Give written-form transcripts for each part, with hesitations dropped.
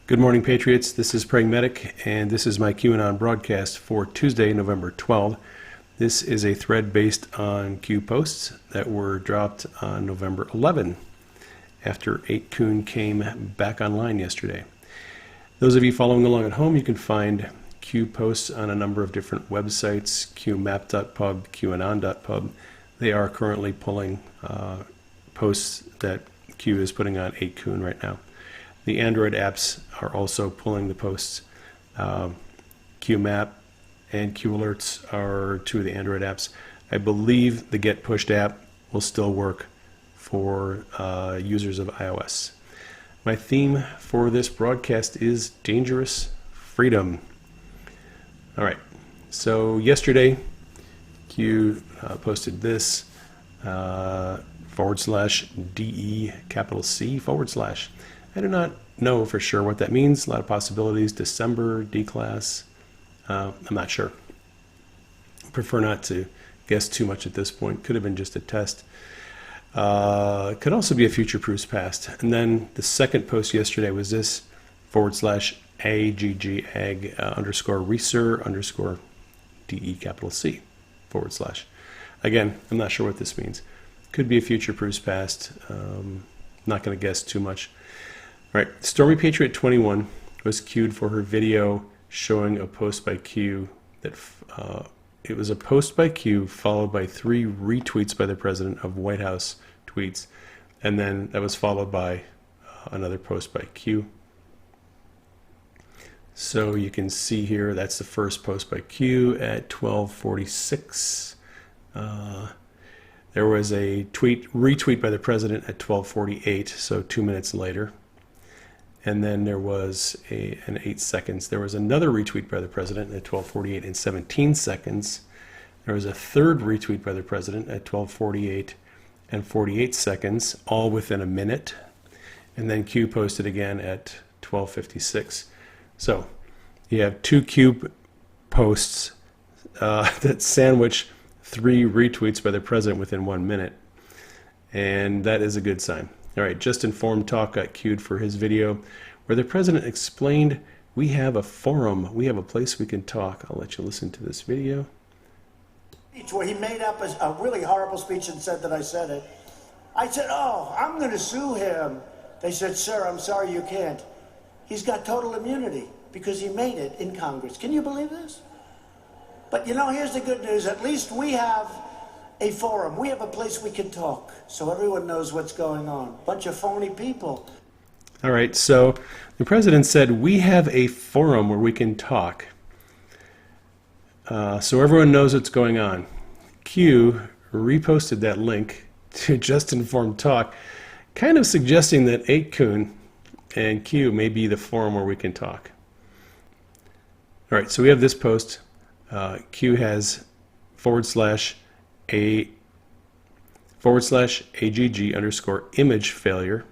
Good morning, Patriots. This is Praying Medic, and this is my QAnon broadcast for Tuesday, November 12th. This is a thread based on Q posts that were dropped on November 11th after 8kun came back online yesterday. Those of you following along at home, you can find Q posts on a number of different websites, qmap.pub, qanon.pub. They are currently pulling posts that Q is putting on 8kun right now. The Android apps are also pulling the posts. QMap and QAlerts are two of the Android apps. I believe the Get Pushed app will still work for users of iOS. My theme for this broadcast is Dangerous Freedom. All right, so yesterday Q posted this /DE capital C /. I do not know for sure what that means. A lot of possibilities. December, D-class. I'm not sure. I prefer not to guess too much at this point. Could have been just a test. Could also be a future proofs past. And then the second post yesterday was this /AGG ag _reser _DE capital C /. Again, I'm not sure what this means. Could be a future proofs past. Not going to guess too much. All right, Stormy Patriot 21 was queued for her video showing a post by Q that it was a post by Q followed by 3 retweets by the president of White House tweets, and then that was followed by another post by Q. So you can see here that's the first post by Q at 12:46. There was a retweet by the president at 12:48, so 2 minutes later. And then there was an 8 seconds. There was another retweet by the president at 12:48 and 17 seconds. There was a third retweet by the president at 12:48 and 48 seconds, all within a minute. And then Q posted again at 12:56. So you have 2 Q posts that sandwich 3 retweets by the president within 1 minute. And that is a good sign. All right, Just Informed Talk got queued for his video where the president explained, we have a forum, we have a place we can talk. I'll let you listen to this video. Where he made up a really horrible speech and said that I said it. I said, oh, I'm going to sue him. They said, sir, I'm sorry you can't. He's got total immunity because he made it in Congress. Can you believe this? But you know, here's the good news. At least we have a forum. We have a place we can talk so everyone knows what's going on. Bunch of phony people. All right, so the president said, we have a forum where we can talk. So everyone knows what's going on. Q reposted that link to Just Informed Talk, kind of suggesting that 8kun and Q may be the forum where we can talk. All right, so we have this post. Q has /AGG _image failure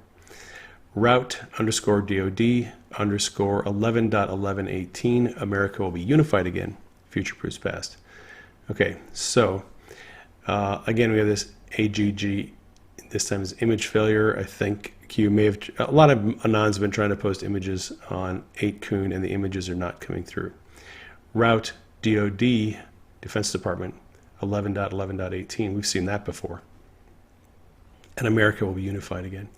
route _DOD _11.1118 America will be unified again. Future proofs past. Okay, so again we have this AGG. This time is image failure. I think Q may have. A lot of anons have been trying to post images on 8kun and the images are not coming through. Route DOD Defense Department 11.11.18. We've seen that before. And America will be unified again.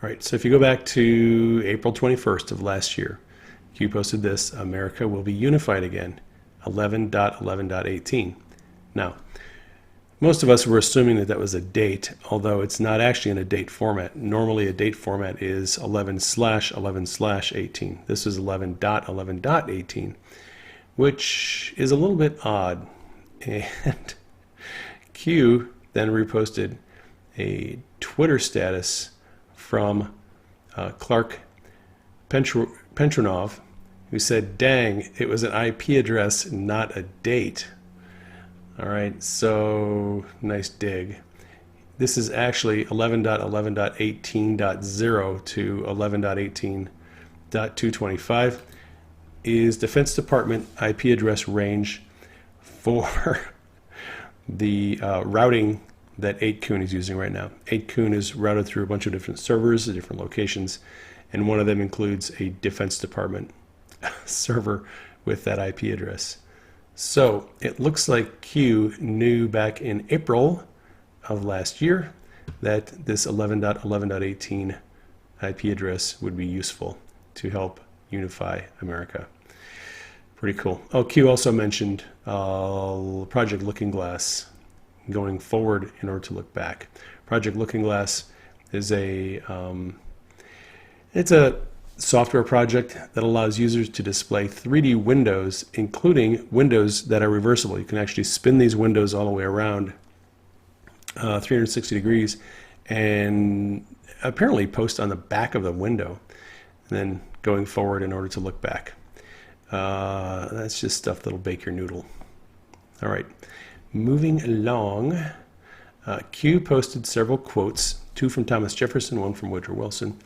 All right, so if you go back to April 21st of last year, Q posted this, America will be unified again, 11.11.18. Now, most of us were assuming that that was a date, although it's not actually in a date format. Normally a date format is 11/11/18. This is 11.11.18, which is a little bit odd. And Q then reposted a Twitter status from Clark Pentronov, who said, dang, it was an IP address, not a date. All right, so nice dig. This is actually 11.11.18.0 to 11.18.225 is Defense Department IP address range for the routing that 8kun is using right now. 8kun is routed through a bunch of different servers at different locations, and one of them includes a Defense Department server with that IP address. So it looks like Q knew back in April of last year that this 11.11.18 IP address would be useful to help unify America. Pretty cool. Oh, Q also mentioned Project Looking Glass, going forward in order to look back. Project Looking Glass is it's a software project that allows users to display 3D windows, including windows that are reversible. You can actually spin these windows all the way around 360 degrees and apparently post on the back of the window, and then going forward in order to look back. That's just stuff that'll bake your noodle. All right, moving along. Q posted several quotes, 2 from Thomas Jefferson, 1 from Woodrow Wilson.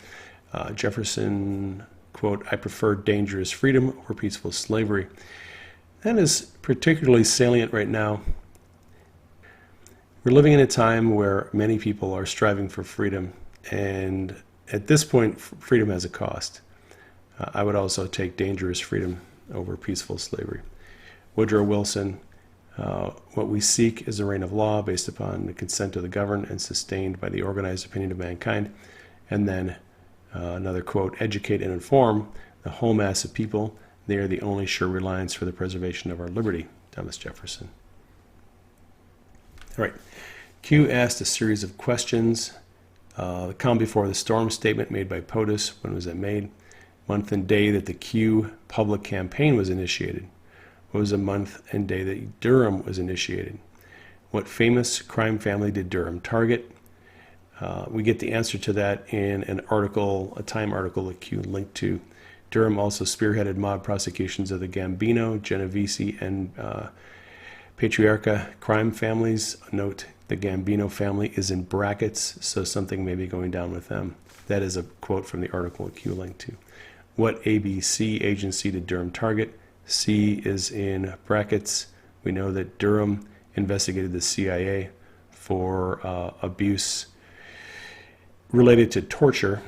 Jefferson, quote, "I prefer dangerous freedom over peaceful slavery." That is particularly salient right now. We're living in a time where many people are striving for freedom, and at this point, freedom has a cost. I would also take dangerous freedom over peaceful slavery. Woodrow Wilson, "What we seek is a reign of law based upon the consent of the governed and sustained by the organized opinion of mankind." And then another quote, "Educate and inform the whole mass of people. They are the only sure reliance for the preservation of our liberty." Thomas Jefferson. All right. Q asked a series of questions. The calm before the storm statement made by POTUS, when was it made? Month and day that the Q public campaign was initiated. What was the month and day that Durham was initiated? What famous crime family did Durham target? We get the answer to that in an article, a Time article that Q linked to. Durham also spearheaded mob prosecutions of the Gambino, Genovese, and Patriarca crime families. Note, the Gambino family is in brackets, so something may be going down with them. That is a quote from the article that Q linked to. What ABC agency did Durham target? C is in brackets. We know that Durham investigated the CIA for abuse related to torture.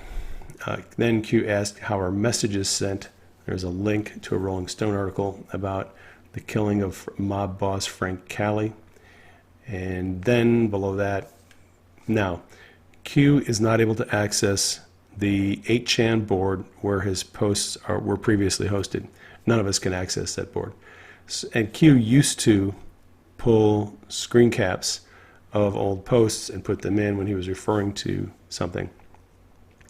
Then Q asked how are messages sent. There's a link to a Rolling Stone article about the killing of mob boss Frank Cali. And then below that, now, Q is not able to access the 8chan board where his posts were previously hosted. None of us can access that board. And Q used to pull screen caps of old posts and put them in when he was referring to something.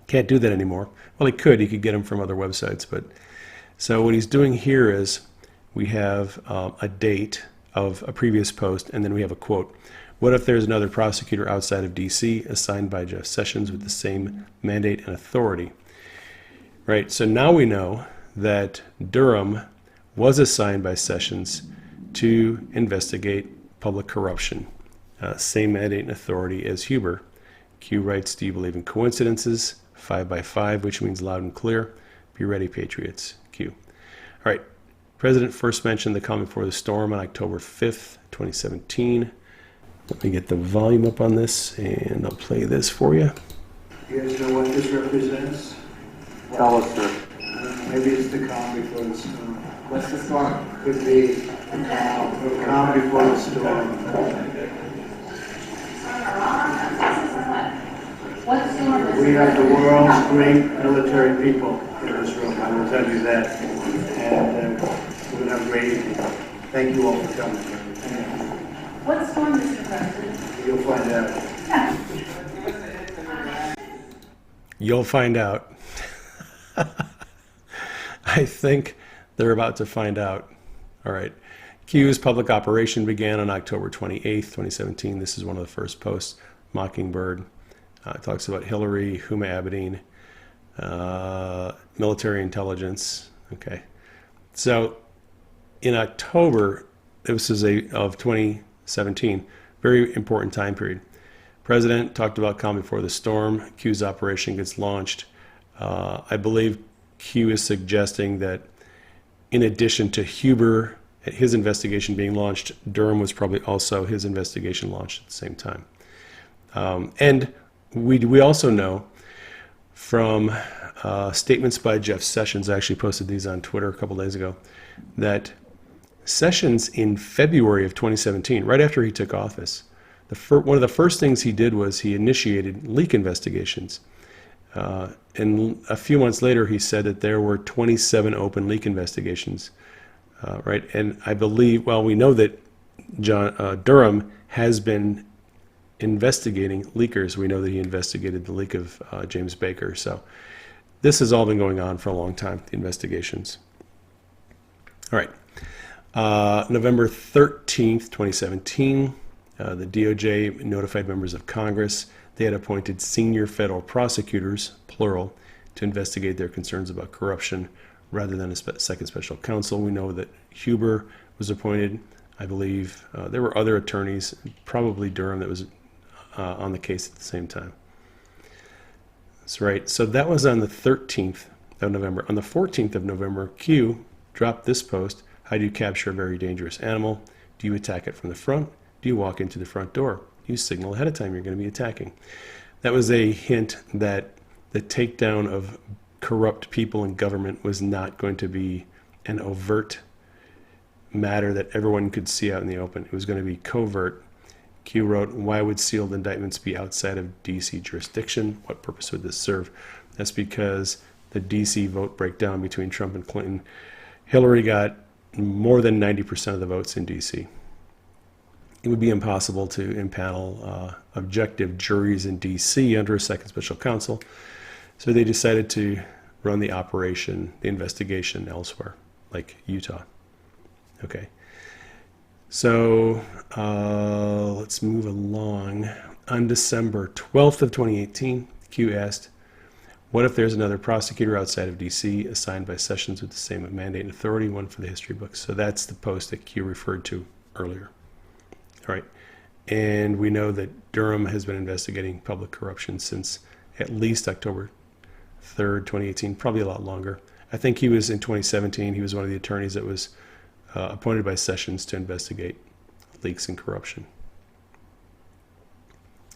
Can't do that anymore. Well, he could get them from other websites. But so what he's doing here is we have a date of a previous post, and then we have a quote. What if there's another prosecutor outside of D.C. assigned by Jeff Sessions with the same mandate and authority? Right, so now we know that Durham was assigned by Sessions to investigate public corruption. Same mandate and authority as Huber. Q writes, "Do you believe in coincidences?" 5 by 5, which means loud and clear. Be ready, patriots. Q. All right. President first mentioned the calm before the storm on October 5th, 2017. Let me get the volume up on this, and I'll play this for you. You guys know what this represents? Tell us, sir. Maybe it's the calm before the storm. What's the storm? Could be the calm before the storm. What storm is We have the world's great military people in this room, I will tell you that. And we're going to have a great evening. Thank you all for coming. What storm, Mr. President? You'll find out. You'll find out. I think they're about to find out. All right. Q's public operation began on October 28th, 2017. This is one of the first posts. Mockingbird. It talks about Hillary, Huma Abedin, military intelligence. Okay. So in October, this is of 2017, very important time period. President talked about calm before the storm. Q's operation gets launched. I believe Q is suggesting that in addition to Huber, his investigation being launched, Durham was probably also his investigation launched at the same time. And we also know from statements by Jeff Sessions. I actually posted these on Twitter a couple days ago. That Sessions in February of 2017, right after he took office, one of the first things he did was he initiated leak investigations. And a few months later, he said that there were 27 open leak investigations, right? And I believe, well, we know that Durham has been investigating leakers. We know that he investigated the leak of James Baker. So this has all been going on for a long time, the investigations. All right. November 13th, 2017, the DOJ notified members of Congress they had appointed senior federal prosecutors, plural, to investigate their concerns about corruption rather than a second special counsel. We know that Huber was appointed. I believe there were other attorneys, probably Durham, that was on the case at the same time. That's right. So that was on the 13th of November. On the 14th of November, Q dropped this post. How do you capture a very dangerous animal? Do you attack it from the front? Do you walk into the front door? You signal ahead of time you're going to be attacking. That was a hint that the takedown of corrupt people in government was not going to be an overt matter that everyone could see out in the open. It was going to be covert. Q wrote, why would sealed indictments be outside of D.C. jurisdiction? What purpose would this serve? That's because the D.C. vote breakdown between Trump and Clinton. Hillary got more than 90% of the votes in D.C. It would be impossible to impanel objective juries in D.C. under a second special counsel. So they decided to run the operation, the investigation elsewhere, like Utah. Okay. So let's move along. On December 12th of 2018, Q asked, what if there's another prosecutor outside of D.C. assigned by Sessions with the same mandate and authority, one for the history books? So that's the post that Q referred to earlier. All right. And we know that Durham has been investigating public corruption since at least October 3rd, 2018, probably a lot longer. I think he was in 2017. He was one of the attorneys that was appointed by Sessions to investigate leaks and corruption.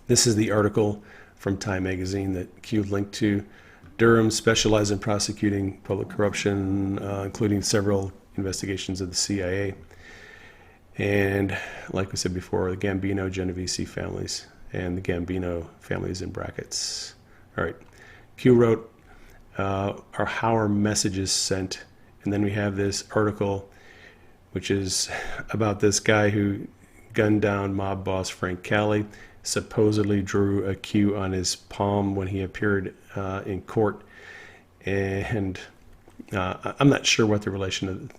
This is the article from Time magazine that Q linked to. Durham specialized in prosecuting public corruption, including several investigations of the CIA. And like we said before, the Gambino, Genovese families, and the Gambino families in brackets. All right. Q wrote, how are messages sent? And then we have this article, which is about this guy who gunned down mob boss Frank Cali, supposedly drew a Q on his palm when he appeared in court. And I'm not sure what the relation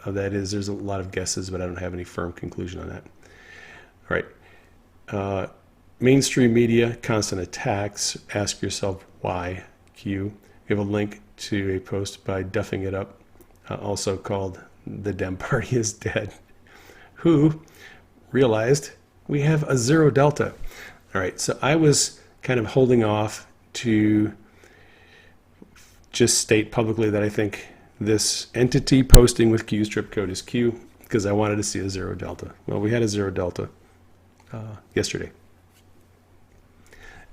of that is. There's a lot of guesses, but I don't have any firm conclusion on that. All right. Mainstream media, constant attacks. Ask yourself why, Q. We have a link to a post by Duffing It Up, also called The Dem Party is Dead, who realized we have a zero delta. All right, so I was kind of holding off to just state publicly that I think this entity posting with Q's trip code is Q, because I wanted to see a zero delta. Well, we had a zero delta yesterday.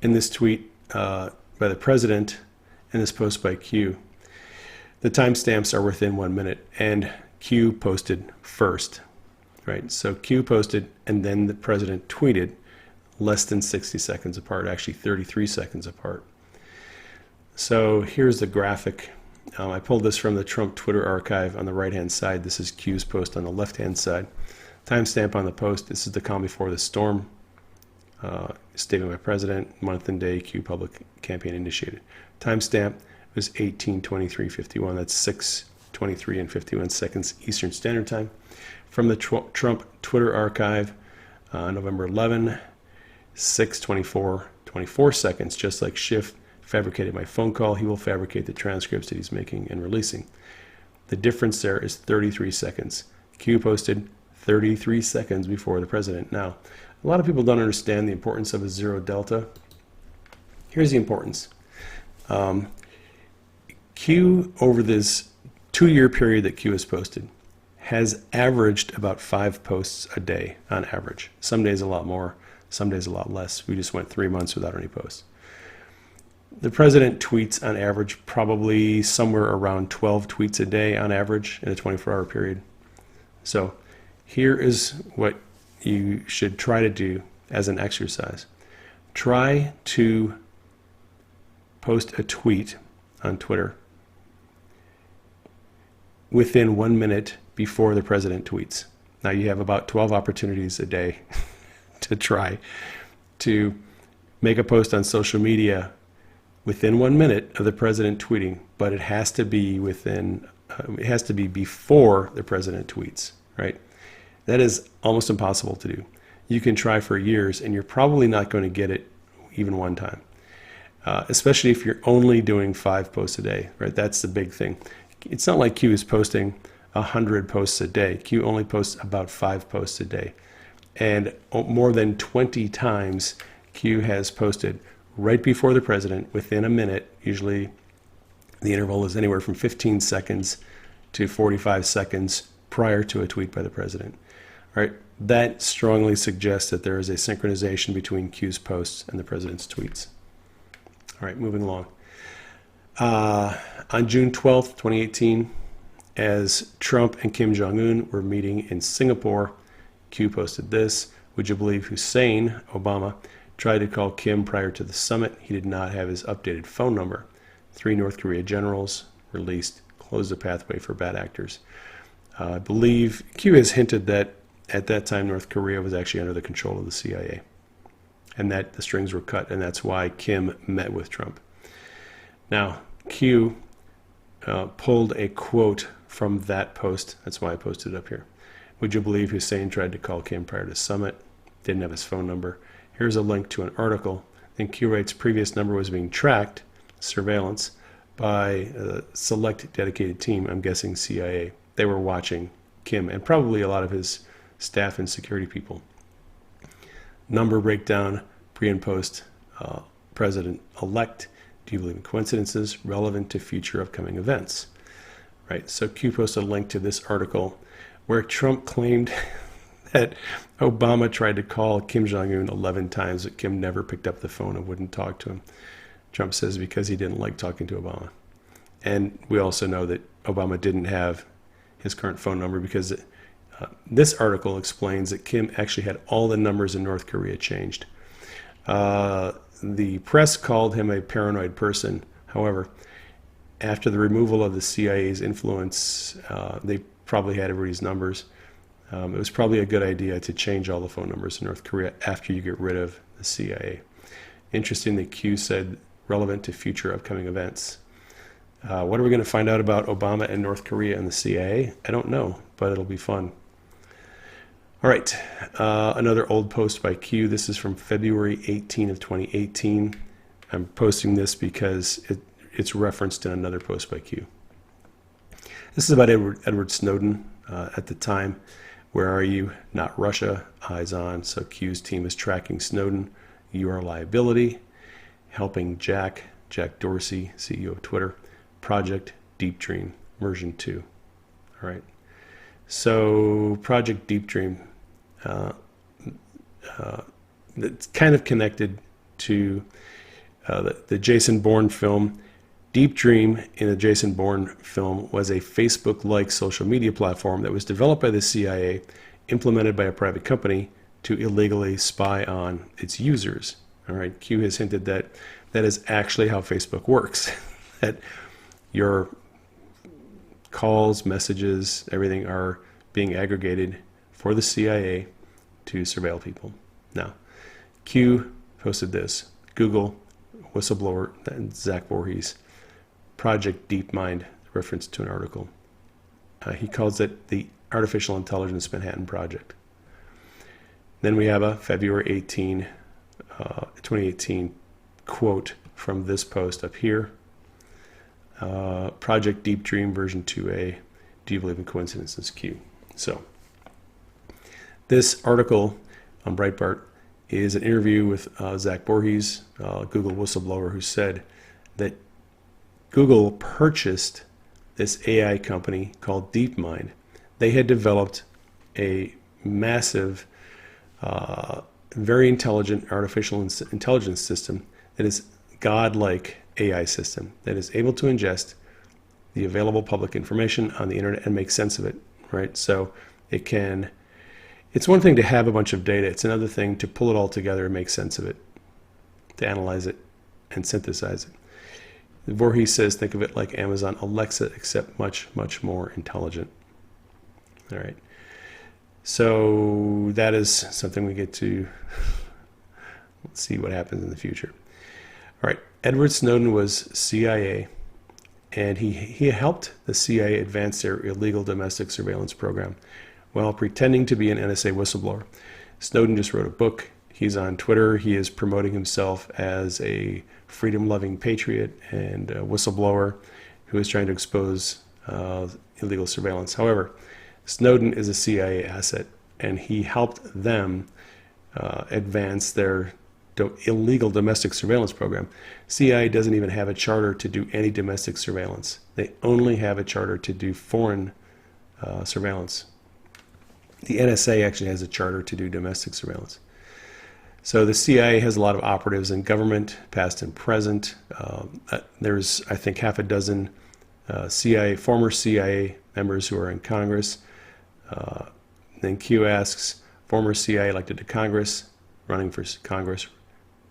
In this tweet by the president and this post by Q, the timestamps are within 1 minute, and Q posted first, right? So Q posted, and then the president tweeted less than 60 seconds apart, actually 33 seconds apart. So here's the graphic. I pulled this from the Trump Twitter archive on the right-hand side. This is Q's post on the left-hand side. Timestamp on the post. This is the calm before the storm. Statement by president, month and day, Q public campaign initiated. Timestamp was 18:23:51. That's 6:23 and 51 seconds Eastern Standard Time. From the Trump Twitter archive, November 11, 6:24:24 seconds. Just like Schiff fabricated my phone call, he will fabricate the transcripts that he's making and releasing. The difference there is 33 seconds. Q posted 33 seconds before the president. Now, a lot of people don't understand the importance of a zero delta. Here's the importance. Q, over this 2-year period that Q has posted, has averaged about 5 posts a day on average. Some days a lot more, some days a lot less. We just went 3 months without any posts. The president tweets on average probably somewhere around 12 tweets a day on average in a 24-hour period. So here is what you should try to do as an exercise. Try to post a tweet on Twitter within 1 minute before the president tweets. Now you have about 12 opportunities a day to try to make a post on social media within 1 minute of the president tweeting, but it has to be before the president tweets, right? That is almost impossible to do. You can try for years and you're probably not going to get it even one time, especially if you're only doing 5 posts a day, right? That's the big thing. It's not like Q is posting 100 posts a day. Q only posts about 5 posts a day. And more than 20 times Q has posted right before the president within a minute. Usually the interval is anywhere from 15 seconds to 45 seconds prior to a tweet by the president. All right, that strongly suggests that there is a synchronization between Q's posts and the president's tweets. All right, moving along. On June 12th, 2018, as Trump and Kim Jong-un were meeting in Singapore, Q posted this: "Would you believe Hussein, Obama, tried to call Kim prior to the summit? He did not have his updated phone number. 3 North Korea generals released, closed the pathway for bad actors." I believe Q has hinted that at that time North Korea was actually under the control of the CIA and that the strings were cut, and that's why Kim met with Trump. Now, Q pulled a quote from that post. That's why I posted it up here. "Would you believe Hussein tried to call Kim prior to summit? Didn't have his phone number." Here's a link to an article. And Q writes, "Previous number was being tracked, surveillance, by a select dedicated team, I'm guessing CIA. They were watching Kim and probably a lot of his staff and security people. Number breakdown, pre and post president-elect. Do you believe in coincidences relevant to future upcoming events?" Right. So Q posted a link to this article where Trump claimed that Obama tried to call Kim Jong-un 11 times, but Kim never picked up the phone and wouldn't talk to him. Trump says because he didn't like talking to Obama. And we also know that Obama didn't have his current phone number because this article explains that Kim actually had all the numbers in North Korea changed. The press called him a paranoid person. However, after the removal of the CIA's influence, they probably had everybody's numbers. It was probably a good idea to change all the phone numbers in North Korea after you get rid of the CIA. Interesting that Q said relevant to future upcoming events. What are we going to find out about Obama and North Korea and the CIA? I don't know, but it'll be fun. All right, another old post by Q. This is from February 18 of 2018. I'm posting this because it's referenced in another post by Q. This is about Edward Snowden at the time. Where are you? Not Russia. Eyes on. So Q's team is tracking Snowden. You are a liability. Helping Jack Dorsey, CEO of Twitter. Project Deep Dream, version 2. All right. So Project Deep Dream, it's kind of connected to the Jason Bourne film. Deep Dream in the Jason Bourne film was a Facebook-like social media platform that was developed by the CIA, implemented by a private company to illegally spy on its users. All right, Q has hinted that that is actually how Facebook works, that your calls, messages, everything are being aggregated for the CIA to surveil people. Now, Q posted this. Google whistleblower Zach Voorhees, Project DeepMind, reference to an article. He calls it the Artificial Intelligence Manhattan Project. Then we have a February 18, 2018 quote from this post up here. Project Deep Dream version 2A. Do you believe in coincidences? Q. So this article on Breitbart is an interview with Zach Voorhees, Google whistleblower, who said that Google purchased this AI company called DeepMind. They had developed a massive, very intelligent artificial intelligence system that is godlike AI system that is able to ingest the available public information on the internet and make sense of it, right? So it's one thing to have a bunch of data. It's another thing to pull it all together and make sense of it, to analyze it and synthesize it. Voorhees says, think of it like Amazon Alexa, except much, much more intelligent. All right. So that is something we get to see what happens in the future. All right. Edward Snowden was CIA, and he helped the CIA advance their illegal domestic surveillance program while pretending to be an NSA whistleblower. Snowden just wrote a book. He's on Twitter. He is promoting himself as a freedom-loving patriot and a whistleblower who is trying to expose illegal surveillance. However, Snowden is a CIA asset, and he helped them advance their illegal domestic surveillance program. CIA doesn't even have a charter to do any domestic surveillance. They only have a charter to do foreign surveillance. The NSA actually has a charter to do domestic surveillance. So the CIA has a lot of operatives in government, past and present. There's, I think, half a dozen former CIA members who are in Congress. Then Q asks, former CIA elected to Congress, running for Congress,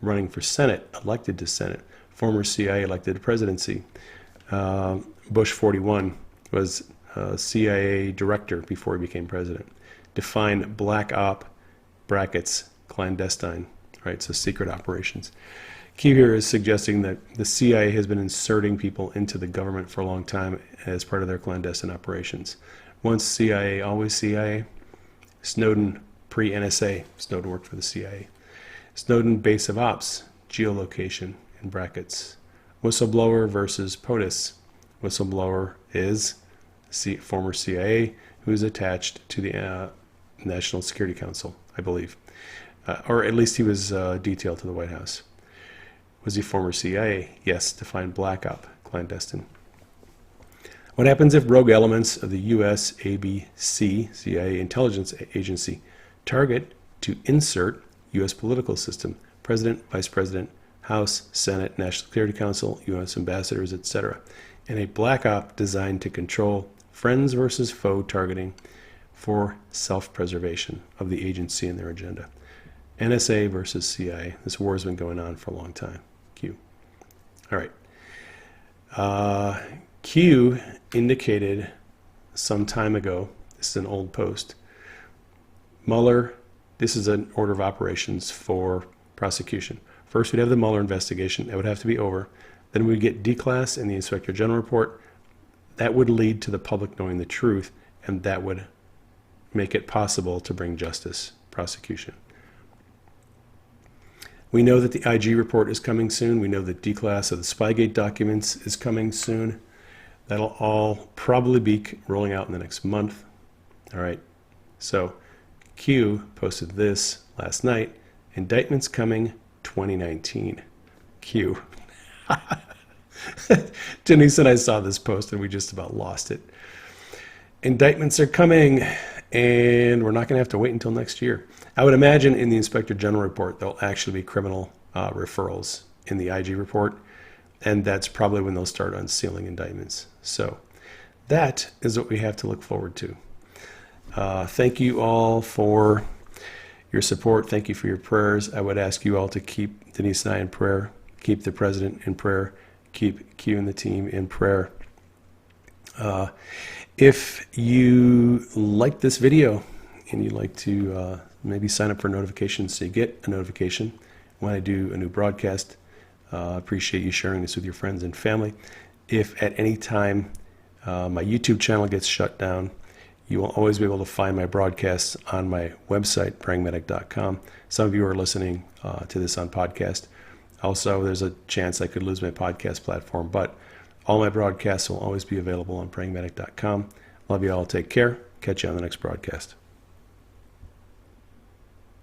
running for Senate, elected to Senate. Former CIA elected to presidency. Bush 41 was CIA director before he became president. Define black op, brackets, clandestine, right? So secret operations. Q here is suggesting that the CIA has been inserting people into the government for a long time as part of their clandestine operations. Once CIA, always CIA. Snowden, pre-NSA. Snowden worked for the CIA. Snowden, base of ops, geolocation, in brackets. Whistleblower versus POTUS. Whistleblower is former CIA who is attached to the National Security Council, I believe. Or at least he was detailed to the White House. Was he former CIA? Yes, defined black op, clandestine. What happens if rogue elements of the U.S. ABC, CIA intelligence agency, target to insert U.S. political system, president, vice president, House, Senate, National Security Council, U.S. ambassadors, etc., in a black op designed to control friends versus foe targeting for self-preservation of the agency and their agenda? NSA versus CIA. This war has been going on for a long time. Q. All right. Q indicated some time ago, this is an old post, Mueller, this is an order of operations for prosecution. First, we'd have the Mueller investigation. That would have to be over. Then we'd get D-Class and the Inspector General report. That would lead to the public knowing the truth, and that would make it possible to bring justice, prosecution. We know that the IG report is coming soon. We know that D-Class of the Spygate documents is coming soon. That'll all probably be rolling out in the next month. All right. So Q posted this last night. Indictments coming 2019. Q. Denise and I saw this post and we just about lost it. Indictments are coming, and we're not going to have to wait until next year. I would imagine in the Inspector General report, there'll actually be criminal referrals in the IG report, and that's probably when they'll start unsealing indictments. So that is what we have to look forward to. Thank you all for your support. Thank you for your prayers. I would ask you all to keep Denise and I in prayer, keep the president in prayer, keep Q and the team in prayer. If you like this video and you'd like to maybe sign up for notifications so you get a notification when I do a new broadcast, appreciate you sharing this with your friends and family. If at any time my YouTube channel gets shut down, you will always be able to find my broadcasts on my website, prayingmedic.com. Some of you are listening to this on podcast. Also, there's a chance I could lose my podcast platform, but all my broadcasts will always be available on prayingmedic.com. Love you all. Take care. Catch you on the next broadcast.